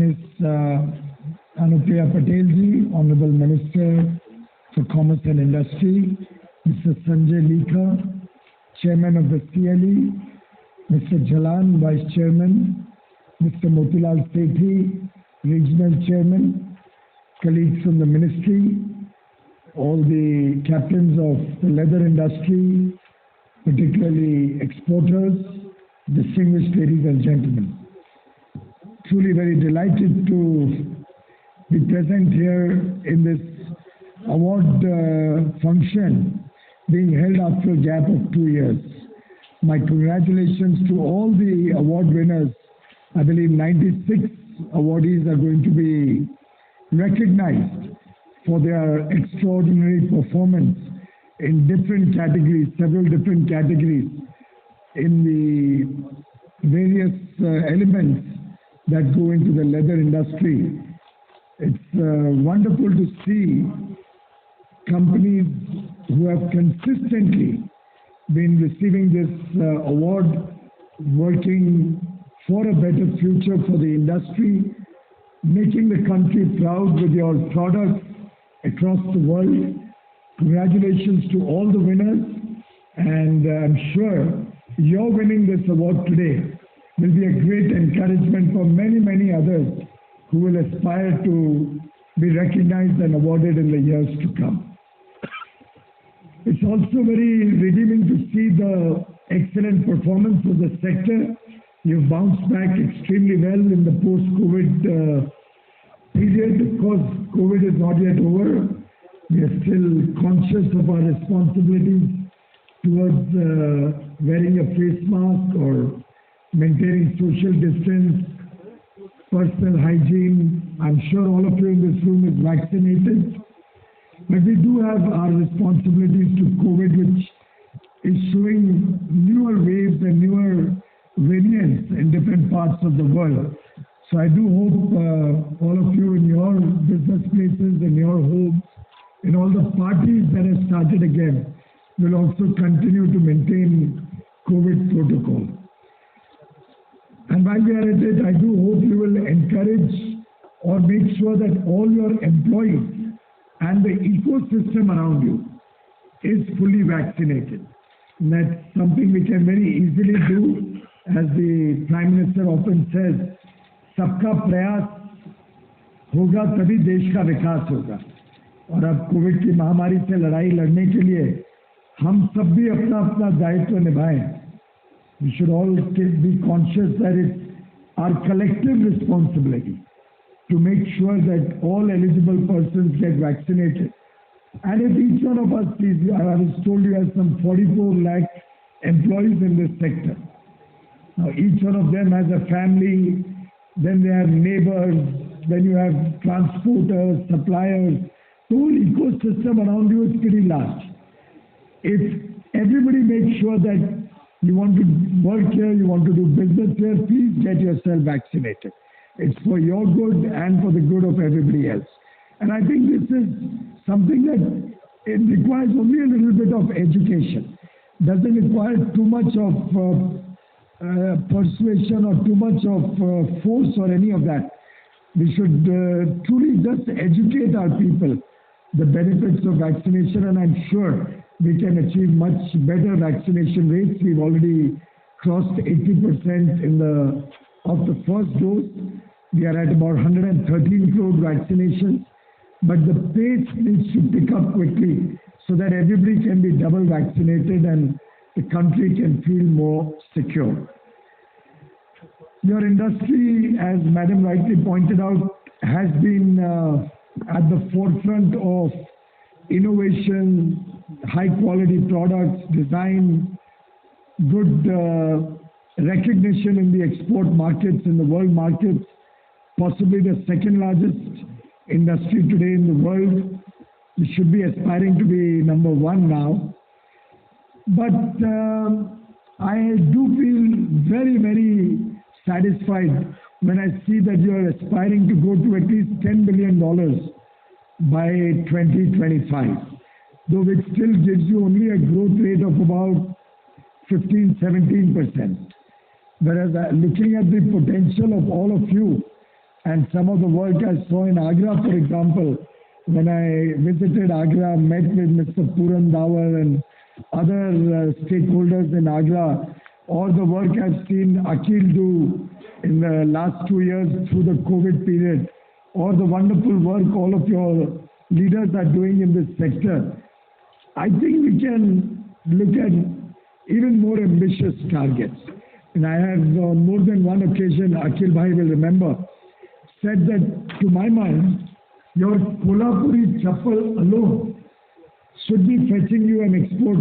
Ms. Anupriya Patel ji, Honorable Minister for Commerce and Industry, Mr. Sanjay Likha, Chairman of the CLE, Mr. Jalan, Vice Chairman, Mr. Motilal Sethi, Regional Chairman, colleagues from the Ministry, all the captains of the leather industry, particularly exporters, distinguished ladies and gentlemen. Truly very delighted to be present here in this award function being held after a gap of 2 years. My congratulations to all the award winners. I believe 96 awardees are going to be recognized for their extraordinary performance in different categories, several different categories in the various elements that go into the leather industry. It's wonderful to see companies who have consistently been receiving this award, working for a better future for the industry, making the country proud with your products across the world. Congratulations to all the winners, and I'm sure your winning this award today will be a great encouragement for many, many others who will aspire to be recognized and awarded in the years to come. It's also very redeeming to see the excellent performance of the sector. You've bounced back extremely well in the post-COVID period. Of course, COVID is not yet over. We are still conscious of our responsibilities towards wearing a face mask or maintaining social distance, personal hygiene. I'm sure all of you in this room is vaccinated. But we do have our responsibilities to COVID, which is showing newer waves and newer variants in different parts of the world. So I do hope all of you in your business places, in your homes, in all the parties that have started again, will also continue to maintain COVID protocol. And while we are at it, I do hope you will encourage or make sure that all your employees and the ecosystem around you is fully vaccinated. And that's something we can very easily do. As the Prime Minister often says, सबका प्रयास होगा तभी देश का विकास होगा. और अब Covid की महामारी से लड़ाई लड़ने के लिए हम सब भी अपना अपना दायित्व निभाएं. We should all be conscious that it's our collective responsibility to make sure that all eligible persons get vaccinated. And if each one of us, please, I was told you have some 44 lakh employees in this sector. Now each one of them has a family, then they have neighbors, then you have transporters, suppliers. The whole ecosystem around you is pretty large. If everybody makes sure that you want to work here, you want to do business here, please get yourself vaccinated. It's for your good and for the good of everybody else. And I think this is something that it requires only a little bit of education. Doesn't require too much of persuasion or too much of force or any of that. We should truly just educate our people the benefits of vaccination, and I'm sure we can achieve much better vaccination rates. We've already crossed 80% of the first dose. We are at about 113 crore vaccinations, but the pace needs to pick up quickly so that everybody can be double vaccinated and the country can feel more secure. Your industry, as Madam rightly pointed out, has been at the forefront of innovation, high quality products, design, good recognition in the export markets, in the world markets, possibly the second largest industry today in the world. We should be aspiring to be number one now. But I do feel very, very satisfied when I see that you are aspiring to go to at least $10 billion by 2025, though it still gives you only a growth rate of about 15-17%. Whereas looking at the potential of all of you, And some of the work I saw in Agra, for example, when I visited Agra, met with Mr. Puran Dawar and other stakeholders in Agra, all the work I've seen Akhil do in the last 2 years through the COVID period, or the wonderful work all of your leaders are doing in this sector, I think we can look at even more ambitious targets. And I have on more than one occasion, Akhil Bhai will remember, said that to my mind, your Kolhapuri chappal alone should be fetching you an export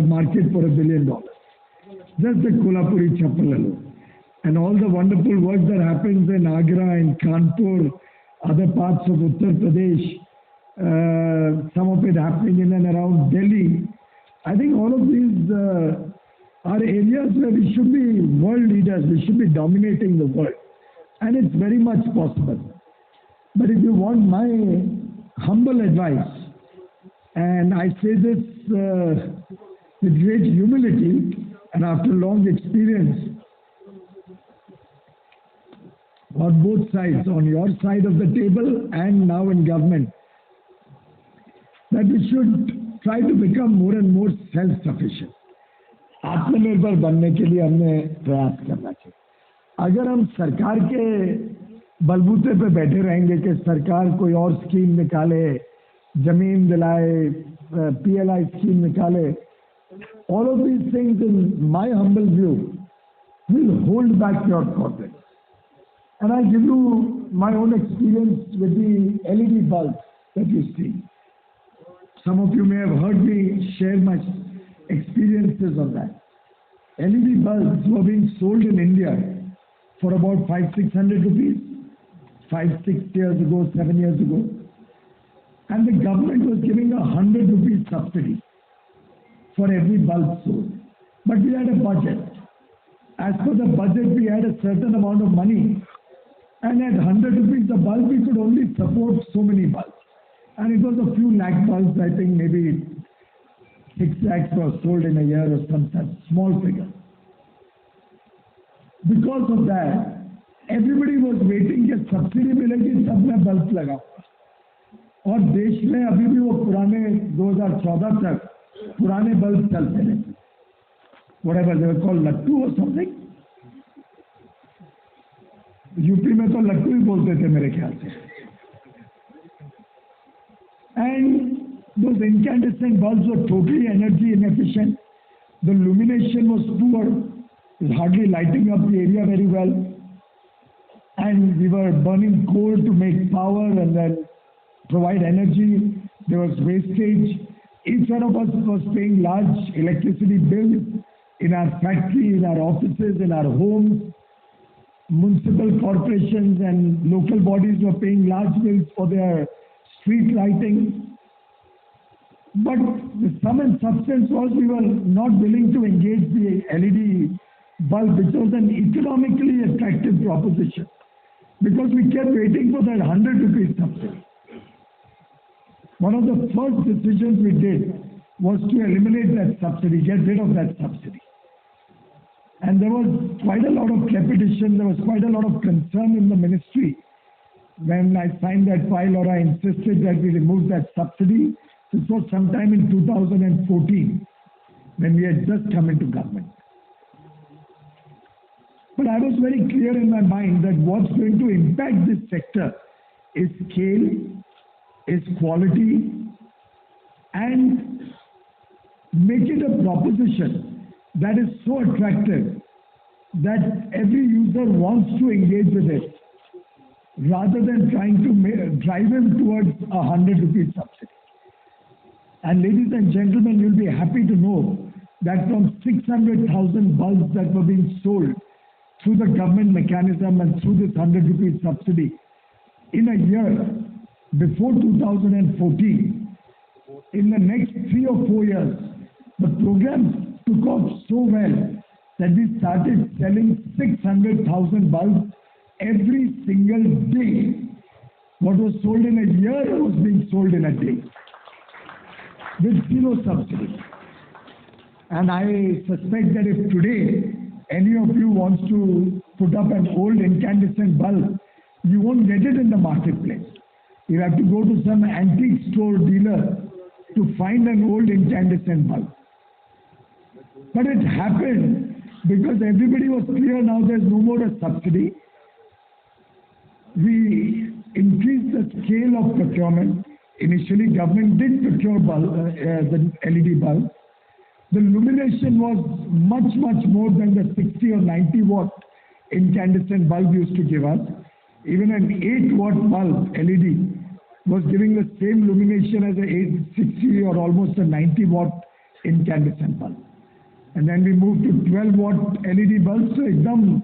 market for $1 billion. Just the Kolhapuri chappal alone. And all the wonderful work that happens in Agra, in Kanpur, other parts of Uttar Pradesh, some of it happening in and around Delhi. I think all of these are areas where we should be world leaders, we should be dominating the world. And it's very much possible. But if you want my humble advice, and I say this with great humility and after long experience on both sides, on your side of the table and now in government, that we should try to become more and more self-sufficient. आत्मनिर्भर बनने के लिए हमने प्रयास करना चाहिए. अगर हम सरकार के बलबूते पे बैठे रहेंगे कि सरकार कोई और स्कीम निकाले, जमीन दिलाए, PLI स्कीम निकाले, all of these things in my humble view will hold back your progress. And I'll give you my own experience with the LED bulbs that you see. Some of you may have heard me share my experiences on that. LED bulbs were being sold in India for about 500-600 rupees, 5-6 years ago, 7 years ago. And the government was giving 100 rupees subsidy for every bulb sold. But we had a budget. As per the budget, we had a certain amount of money. And at 100 rupees a bulb, we could only support so many bulbs. And it was a few lakh bulbs, I think maybe 6 lakhs were sold in a year or some such small figure. Because of that, everybody was waiting that subsidy मिलेगी तब मैं bulb लगाऊंगा. और देश में अभी भी वो पुराने 2014 तक पुराने bulb चलते रहे. Whatever they were called, लट्टू or something. यूपी में तो लट्टू ही बोलते थे मेरे ख्याल से. And those incandescent bulbs were totally energy inefficient. The illumination was poor. It was hardly lighting up the area very well. And we were burning coal to make power and then provide energy. There was wastage. Each one of us was paying large electricity bills in our factory, in our offices, in our homes. Municipal corporations and local bodies were paying large bills for their street lighting. But the sum and substance was we were not willing to engage the LED bulb, which was an economically attractive proposition, because we kept waiting for that 100 rupees subsidy. One of the first decisions we did was to eliminate that subsidy, get rid of that subsidy. And there was quite a lot of trepidation, there was quite a lot of concern in the ministry when I signed that file, or I insisted that we remove that subsidy. This was sometime in 2014, when we had just come into government. But I was very clear in my mind that what's going to impact this sector is scale, is quality, and make it a proposition that is so attractive that every user wants to engage with it, rather than trying to drive him towards 100 rupees subsidy. And ladies and gentlemen, you'll be happy to know that from 600,000 bulbs that were being sold through the government mechanism and through this 100 rupees subsidy, in a year before 2014, in the next 3 or 4 years, the program took off so well that we started selling 600,000 bulbs every single day. What was sold in a year was being sold in a day, with zero subsidy. And I suspect that if today any of you wants to put up an old incandescent bulb You won't get it in the marketplace. You have to go to some antique store dealer to find an old incandescent bulb. But it happened because everybody was clear now there's no more a subsidy. We increased the scale of procurement. Initially, government did procure the LED bulb. The illumination was much, much more than the 60 or 90 watt incandescent bulb used to give us. Even an 8 watt bulb LED was giving the same illumination as a 60 or almost a 90 watt incandescent bulb. And then we moved to 12 watt LED bulbs, so ekdam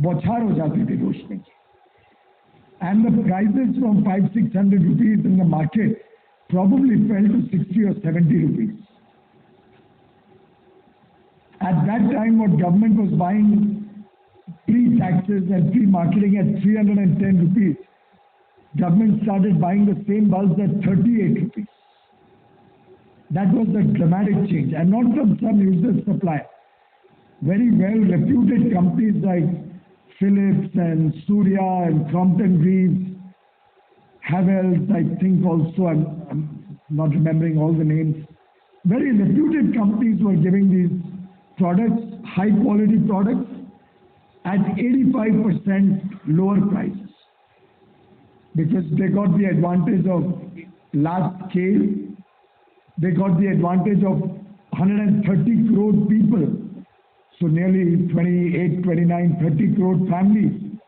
bauchar ho jati thi roshni. And the prices from 500-600 rupees in the market probably fell to 60 or 70 rupees. At that time, what government was buying pre-taxes and pre-marketing at 310 rupees, government started buying the same bulbs at 38 rupees. That was the dramatic change, and not from some useless supplier. Very well reputed companies like Philips and Surya and Crompton Greaves, Havells, I think also, I'm not remembering all the names. Very reputed companies were giving these products, high quality products, at 85% lower prices. Because they got the advantage of large scale, they got the advantage of 130 crore people. So nearly 28, 29, 30 crore families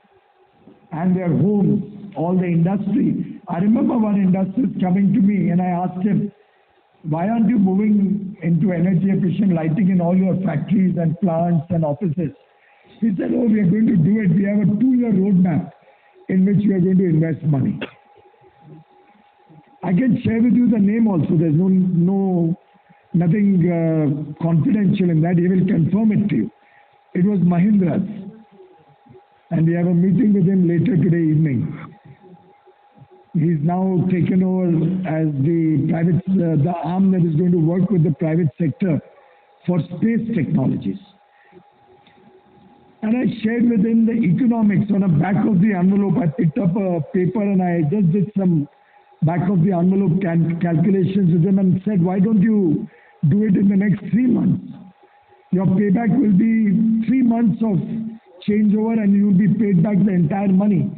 and their homes, all the industry. I remember one industrialist coming to me and I asked him, why aren't you moving into energy efficient lighting in all your factories and plants and offices? He said, oh, we are going to do it. We have a 2-year roadmap in which we are going to invest money. I can share with you the name also. There's nothing confidential in that. He will confirm it to you. It was Mahindra's. And we have a meeting with him later today evening. He's now taken over as the arm that is going to work with the private sector for space technologies. And I shared with him the economics on the back of the envelope. I picked up a paper and I just did some back of the envelope calculations with him and said, why don't you do it in the next 3 months? Your payback will be 3 months of changeover and you will be paid back the entire money.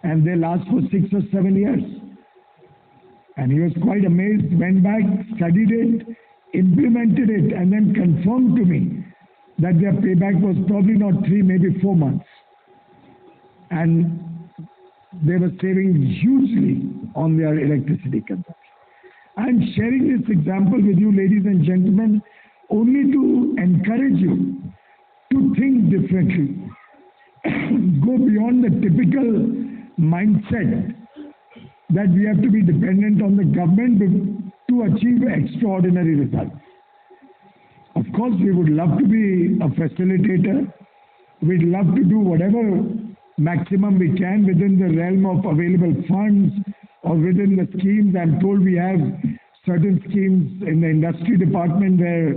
And they last for 6 or 7 years. And he was quite amazed, went back, studied it, implemented it, and then confirmed to me that their payback was probably not 3, maybe 4 months. And they were saving hugely on their electricity consumption. I am sharing this example with you, ladies and gentlemen, only to encourage you to think differently. Go beyond the typical mindset that we have to be dependent on the government to achieve extraordinary results. Of course, we would love to be a facilitator. We'd love to do whatever maximum we can within the realm of available funds or within the schemes. I'm told we have certain schemes in the industry department where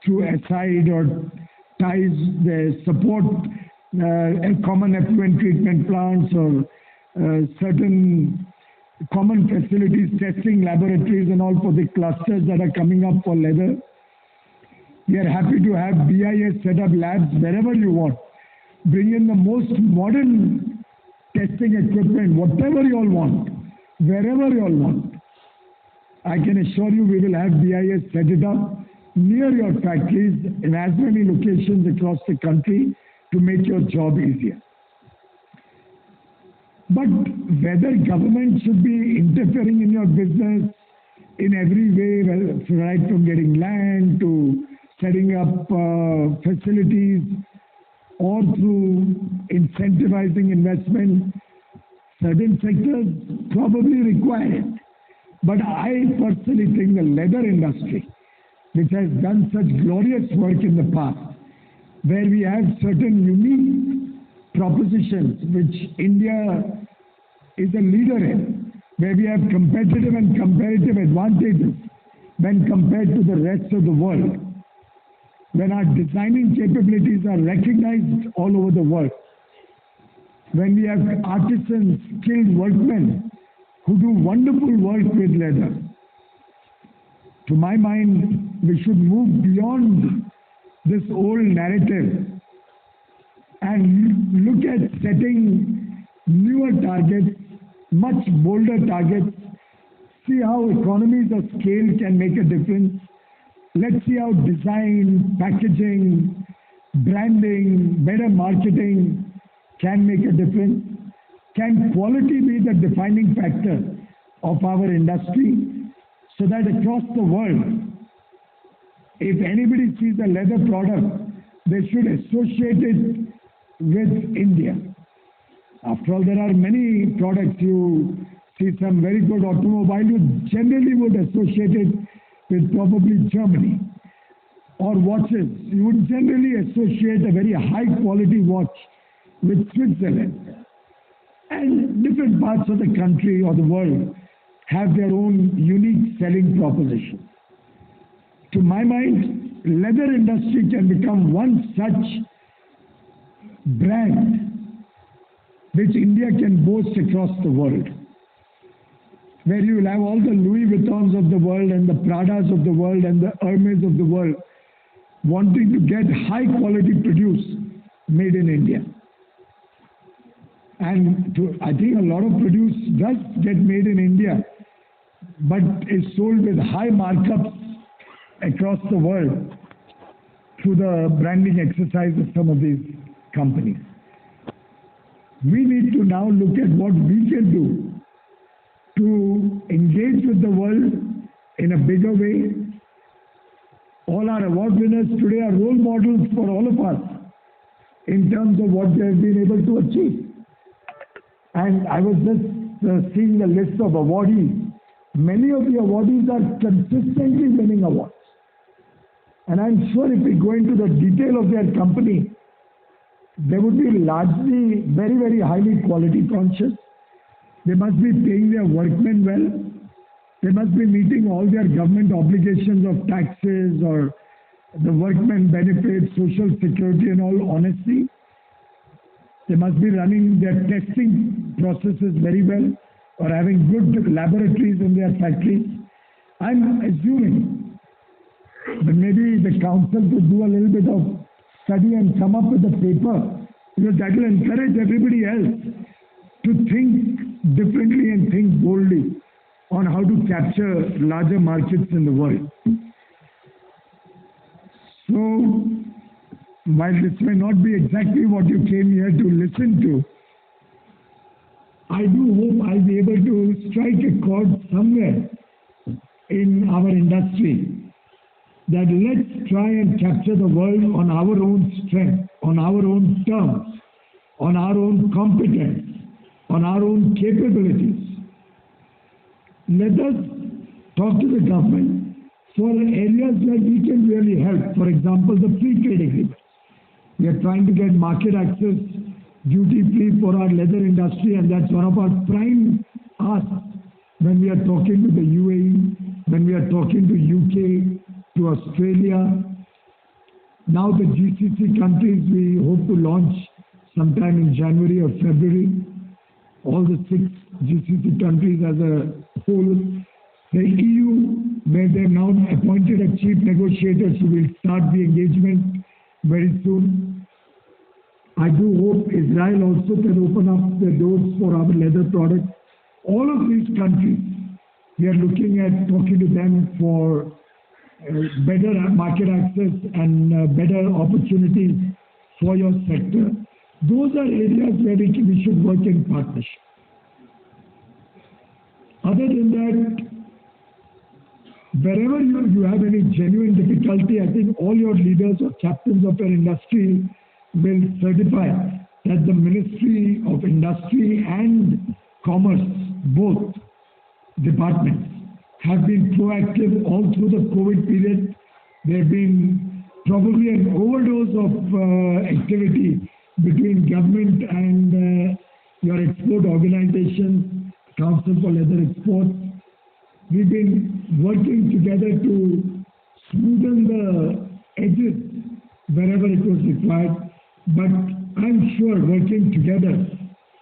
through SIDE or ties they support common effluent treatment plants or certain common facilities, testing laboratories and all for the clusters that are coming up for leather. We are happy to have BIS set up labs wherever you want. Bring in the most modern testing equipment, whatever you all want, wherever you all want. I can assure you we will have BIS set it up near your factories in as many locations across the country to make your job easier. But whether government should be interfering in your business in every way, right from getting land to setting up facilities or through incentivizing investment, certain sectors probably require it. But I personally think the leather industry, which has done such glorious work in the past, where we have certain unique propositions which India is a leader in, where we have competitive and comparative advantages when compared to the rest of the world, when our designing capabilities are recognized all over the world, when we have artisans, skilled workmen who do wonderful work with leather. To my mind, we should move beyond this old narrative and look at setting newer targets, much bolder targets, see how economies of scale can make a difference. Let's see how design, packaging, branding, better marketing can make a difference. Can quality be the defining factor of our industry so that across the world, if anybody sees a leather product, they should associate it with India. After all, there are many products. You see some very good automobile, you generally would associate it with probably Germany. Or watches, you would generally associate a very high quality watch with Switzerland. And different parts of the country or the world have their own unique selling proposition. To my mind, leather industry can become one such brand which India can boast across the world, where you will have all the Louis Vuittons of the world and the Pradas of the world and the Hermes of the world wanting to get high quality produce made in India. And I think a lot of produce does get made in India, but is sold with high markups across the world through the branding exercise of some of these companies. We need to now look at what we can do to engage with the world in a bigger way. All our award winners today are role models for all of us in terms of what they have been able to achieve. And I was just seeing the list of awardees. Many of the awardees are consistently winning awards. And I'm sure if we go into the detail of their company, they would be largely very, very highly quality conscious. They must be paying their workmen well. They must be meeting all their government obligations of taxes or the workmen benefits, social security and all honesty. They must be running their testing processes very well or having good laboratories in their factories. I'm assuming that maybe the council could do a little bit of study and come up with a paper, because that will encourage everybody else to think differently and think boldly on how to capture larger markets in the world. So, while this may not be exactly what you came here to listen to, I do hope I'll be able to strike a chord somewhere in our industry that let's try and capture the world on our own strength, on our own terms, on our own competence, on our own capabilities. Let us talk to the government for areas where we can really help. For example, the free trade agreement. We are trying to get market access duty-free for our leather industry, and that's one of our prime asks when we are talking to the UAE, when we are talking to UK, to Australia. Now the GCC countries, we hope to launch sometime in January or February. All the 6 GCC countries as a whole. The EU, where they have now appointed a chief negotiator, so we'll start the engagement very soon. I do hope Israel also can open up the doors for our leather products. All of these countries, we are looking at talking to them for better market access and better opportunities for your sector. Those are areas where we should work in partnership. Other than that, wherever you have any genuine difficulty, I think all your leaders or captains of your industry will certify that the Ministry of Industry and Commerce, both departments, have been proactive all through the COVID period. There have been probably an overdose of activity between government and your export organization, Council for Leather Exports. We've been working together to smoothen the edges wherever it was required, but I'm sure working together,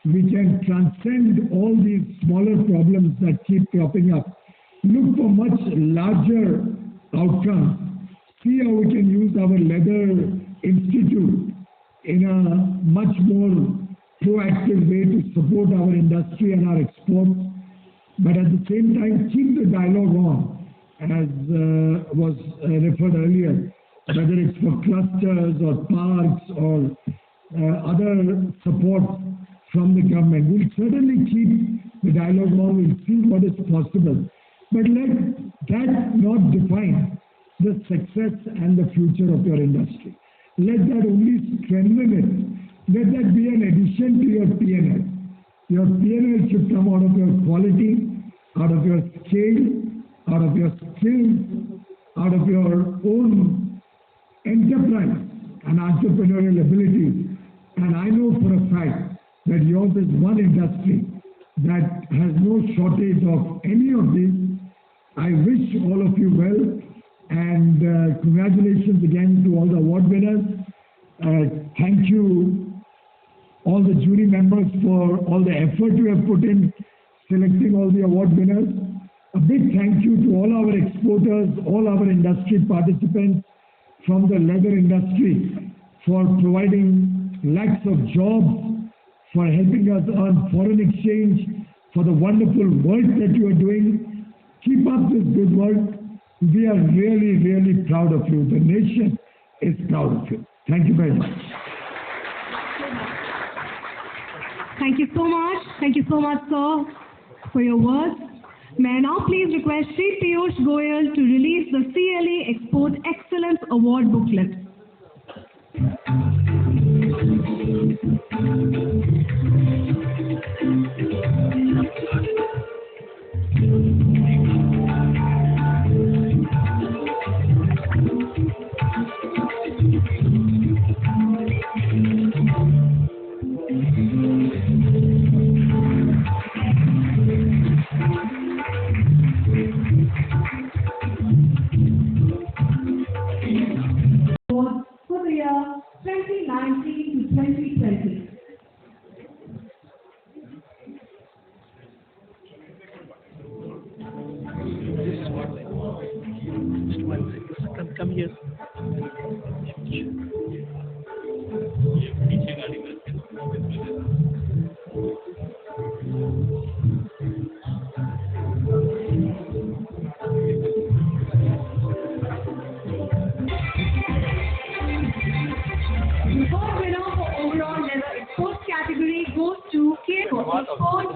we can transcend all these smaller problems that keep cropping up, look for much larger outcomes, see how we can use our leather institute in a much more proactive way to support our industry and our exports, but at the same time keep the dialogue on, as was referred earlier, whether it's for clusters or parks or other support from the government. We'll certainly keep the dialogue on, we'll see what is possible. But let that not define the success and the future of your industry. Let that only strengthen it. Let that be an addition to your P&L. Your P&L should come out of your quality, out of your scale, out of your skills, out of your own enterprise and entrepreneurial abilities. And I know for a fact that yours is one industry that has no shortage of any of these. I wish all of you well, and congratulations again to all the award winners. Thank you all the jury members for all the effort you have put in selecting all the award winners. A big thank you to all our exporters, all our industry participants from the leather industry for providing lakhs of jobs, for helping us earn foreign exchange, for the wonderful work that you are doing. Keep up this good work. We are really, really proud of you. The nation is proud of you. Thank you very much. Thank you so much. Thank you so much, sir, for your words. May I now please request Shri Piyush Goyal to release the CLE Export Excellence Award booklet. For the year 2019 to 2020. Come here. The award winner for overall leather export category goes to K Export.